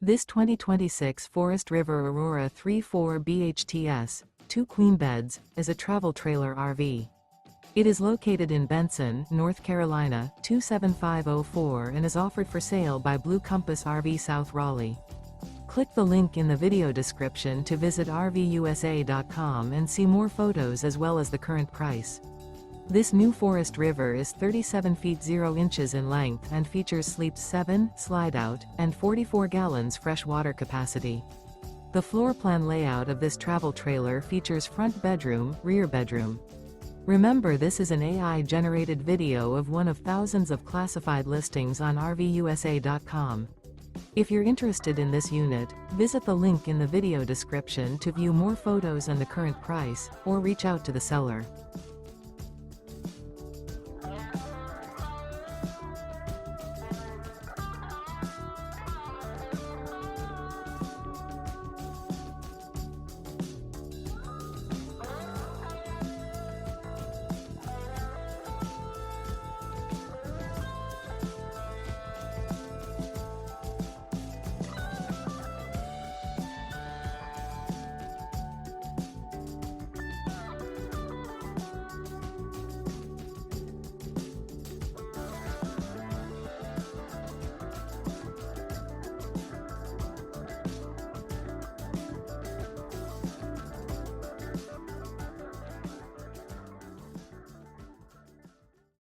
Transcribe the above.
This 2026 Forest River Aurora 3/4 BHTS, 2 queen beds, is a travel trailer RV. It is located in Benson, North Carolina, 27504 and is offered for sale by Blue Compass RV South Raleigh. Click the link in the video description to visit RVUSA.com and see more photos as well as the current price. This new Forest River is 37 feet 0 inches in length and features sleeps 7, Slideout, and 44 gallons fresh water capacity. The floor plan layout of this travel trailer features front bedroom, rear bedroom. Remember, this is an AI-generated video of one of thousands of classified listings on RVUSA.com. If you're interested in this unit, visit the link in the video description to view more photos and the current price, or reach out to the seller.